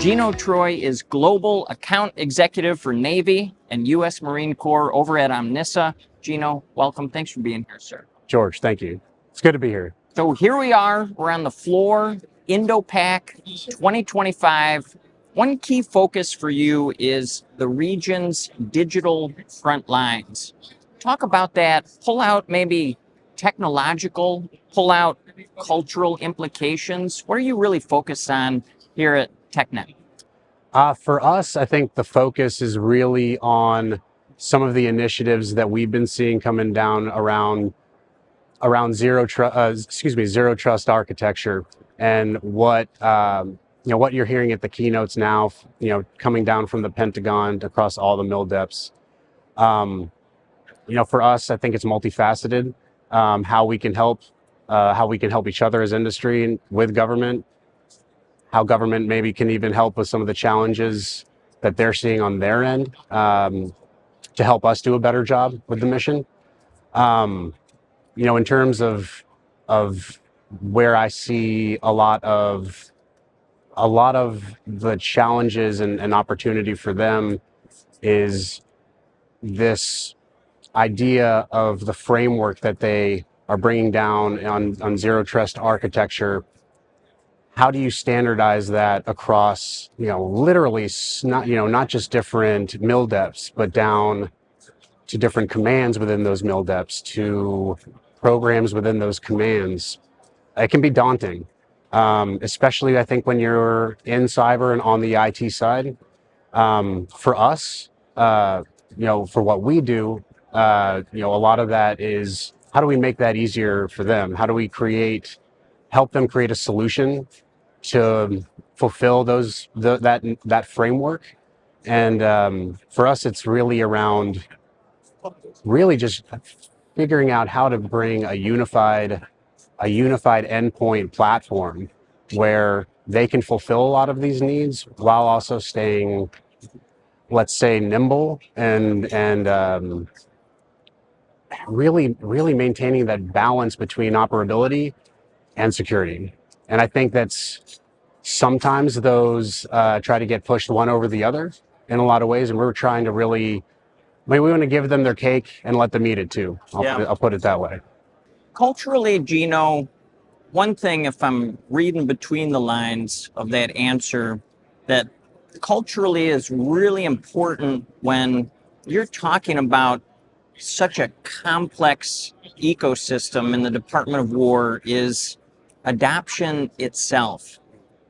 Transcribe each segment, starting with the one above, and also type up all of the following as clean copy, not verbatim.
Gino Troy is Global Account Executive for Navy and U.S. Marine Corps over at Omnissa. Gino, welcome. Thanks for being here, sir. George, thank you. It's good to be here. So here we are. We're on the floor, Indo-Pac 2025. One key focus for you is the region's digital front lines. Talk about that. Pull out maybe technological, pull out cultural implications. What are you really focused on here at TechNet? For us, I think the focus is really on some of the initiatives that we've been seeing coming down around zero trust architecture, and what what you're hearing at the keynotes now, coming down from the Pentagon across all the mil depths. For us, I think it's multifaceted. How we can help each other as industry and with government. How government maybe can even help with some of the challenges that they're seeing on their end, to help us do a better job with the mission. In terms of where I see a lot of the challenges and opportunity for them is this idea of the framework that they are bringing down on zero trust architecture. How do you standardize that across, literally not just different mil depths, but down to different commands within those mil depths, to programs within those commands? It can be daunting, especially I think when you're in cyber and on the IT side. For us, for what we do, a lot of that is, how do we make that easier for them? How do we help them create a solution to fulfill that framework? And for us, it's really around just figuring out how to bring a unified endpoint platform where they can fulfill a lot of these needs while also staying, let's say, nimble and really maintaining that balance between operability and security. And I think that's sometimes those try to get pushed one over the other in a lot of ways, and we're trying to we want to give them their cake and let them eat it too. I'll put it that way. Culturally, Gino, one thing, if I'm reading between the lines of that answer, that culturally is really important when you're talking about such a complex ecosystem in the Department of War, is adoption itself.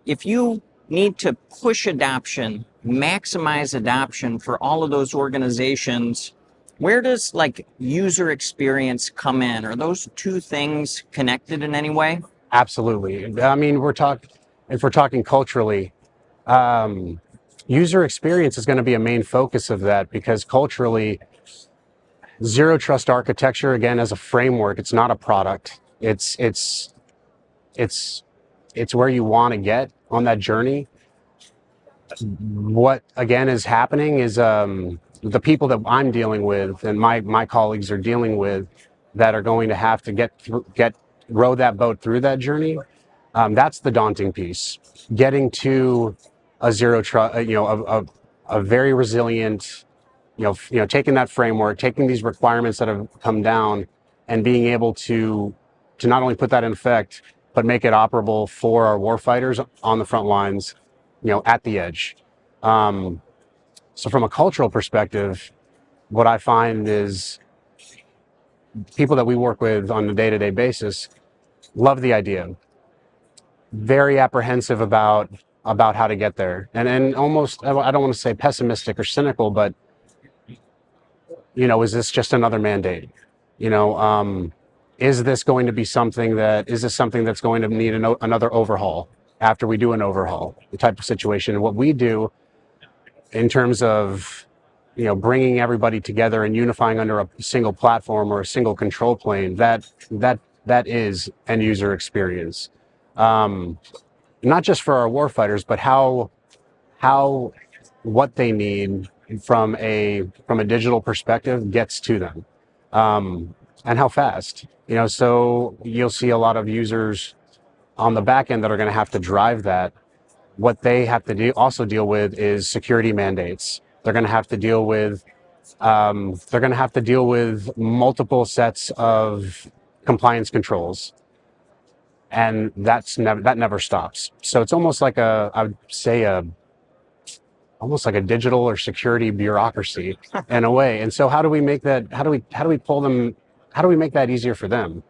If you need to push adoption, maximize adoption for all of those if where does user experience come in? Are those two things connected in any way? Absolutely. I mean, if we're talking culturally, user experience is going to be a main focus of that, because culturally, zero trust architecture, again, as a framework, it's not a product. It's where you want to get on that journey. What again is happening is the people that I'm dealing with and my colleagues are dealing with, that are going to have to row that boat through that journey. That's the daunting piece. Getting to a zero trust, a very resilient, taking that framework, taking these requirements that have come down, and being able to not only put that in effect, but make it operable for our warfighters on the front lines, at the edge. So from a cultural perspective, what I find is people that we work with on a day-to-day basis love the idea. Very apprehensive about how to get there, and almost, I don't want to say pessimistic or cynical, but is this just another mandate? Is this going to be something that's going to need another overhaul after we do an overhaul, the type of situation? And what we do in terms of, bringing everybody together and unifying under a single platform or a single control plane, that is end user experience. Not just for our warfighters, but what they need from a digital perspective gets to them, and how fast. So you'll see a lot of users on the back end that are going to have to drive that. what they have to also deal with is security mandates. They're going to have to deal with multiple sets of compliance controls, and that never stops. So it's almost like I would say almost like a digital or security bureaucracy in a way. And so how do we make that? How do we pull them? How do we make that easier for them?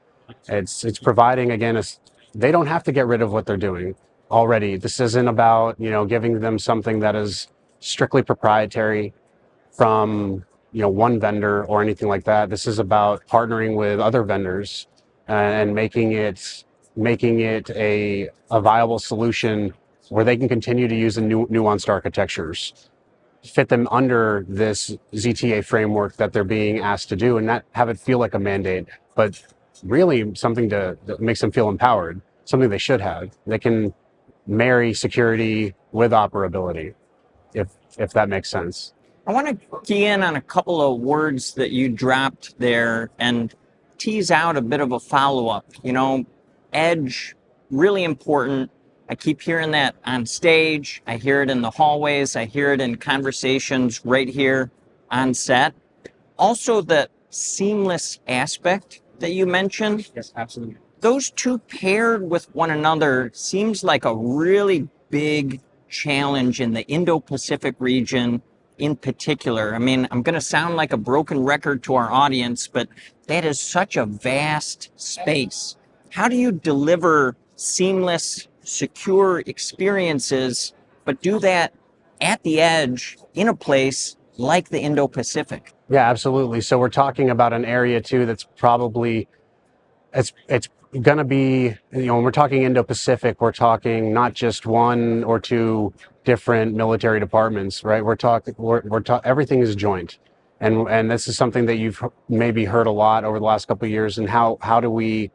It's providing, again, they don't have to get rid of what they're doing already. This isn't about, giving them something that is strictly proprietary from, one vendor or anything like that. This is about partnering with other vendors and making it a viable solution where they can continue to use the nuanced architectures, fit them under this ZTA framework that they're being asked to do, and not have it feel like a mandate, but really something that makes them feel empowered, something they should have. They can marry security with operability, if that makes sense. I want to key in on a couple of words that you dropped there and tease out a bit of a follow-up. Edge, really important. I keep hearing that on stage. I hear it in the hallways. I hear it in conversations right here on set. Also, the seamless aspect that you mentioned. Yes, absolutely. Those two paired with one another seems like a really big challenge in the Indo-Pacific region in particular. I mean, I'm going to sound like a broken record to our audience, but that is such a vast space. How do you deliver seamless, secure experiences, but do that at the edge in a place like the Indo-Pacific? Yeah, absolutely. So we're talking about an area too that's probably, it's going to be, when we're talking Indo-Pacific, we're talking not just one or two different military departments, right? Everything is joint. And this is something that you've maybe heard a lot over the last couple of years. And how do we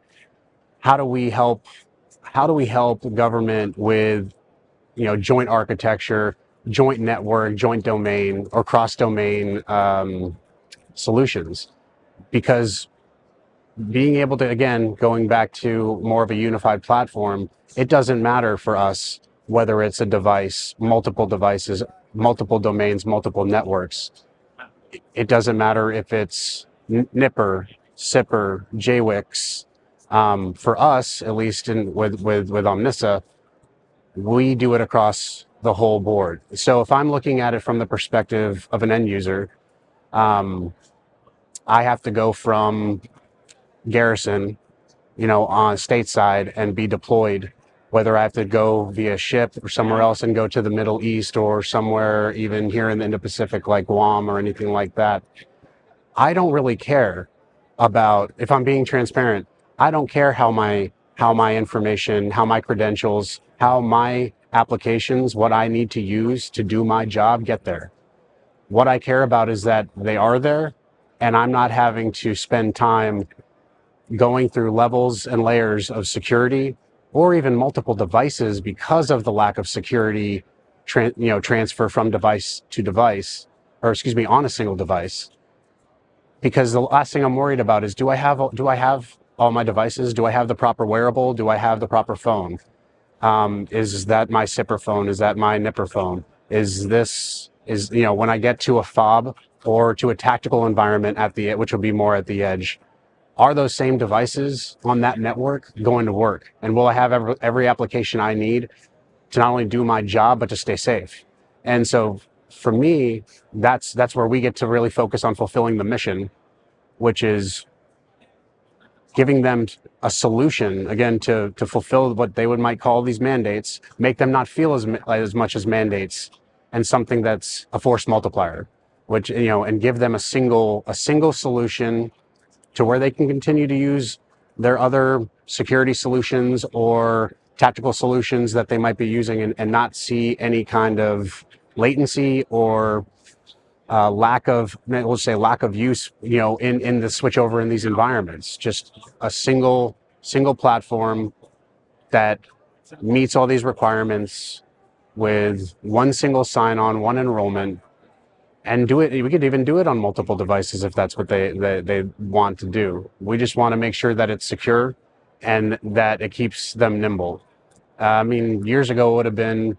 help government with, joint architecture, joint network, joint domain, or cross-domain solutions? Because being able to, again, going back to more of a unified platform, it doesn't matter for us whether it's a device, multiple devices, multiple domains, multiple networks. It doesn't matter if it's NIPR, SIPR, JWICS. For us, at least with Omnissa, we do it across the whole board. So if I'm looking at it from the perspective of an end user, I have to go from garrison, on stateside and be deployed, whether I have to go via ship or somewhere else and go to the Middle East or somewhere even here in the Indo-Pacific like Guam or anything like that. I don't really care about, if I'm being transparent, I don't care how my information, how my credentials, how my applications, what I need to use to do my job get there. What I care about is that they are there and I'm not having to spend time going through levels and layers of security or even multiple devices because of the lack of security transfer from device to device, or on a single device. Because the last thing I'm worried about is, do I have all my devices? Do I have the proper wearable? Do I have the proper phone? Is that my SIPR phone? Is that my NIPR phone? When I get to a fob or to a tactical environment which will be more at the edge, are those same devices on that network going to work? And will I have every application I need to not only do my job, but to stay safe? And so for me, that's where we get to really focus on fulfilling the mission, which is giving them a solution, again, to fulfill what they might call these mandates, make them not feel as much as mandates, and something that's a force multiplier, which, and give them a single solution to where they can continue to use their other security solutions or tactical solutions that they might be using, and not see any kind of latency or lack of use, in the switch over in these environments. Just a single platform that meets all these requirements with one single sign-on, one enrollment, and do it. We could even do it on multiple devices if that's what they want to do. We just want to make sure that it's secure and that it keeps them nimble. Years ago it would have been,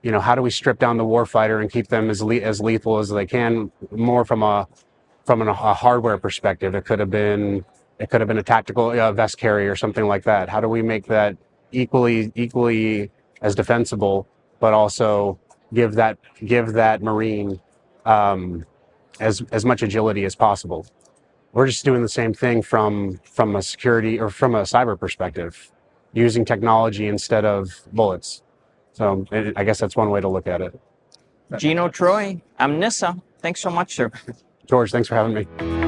how do we strip down the warfighter and keep them as lethal as they can, more from a hardware perspective. It could have been a tactical vest carry or something like that. How do we make that equally as defensible, but also give that Marine as much agility as possible? We're just doing the same thing from a security or from a cyber perspective, using technology instead of bullets. So I guess that's one way to look at it. Gino Troy, Omnissa, thanks so much, sir. George, thanks for having me.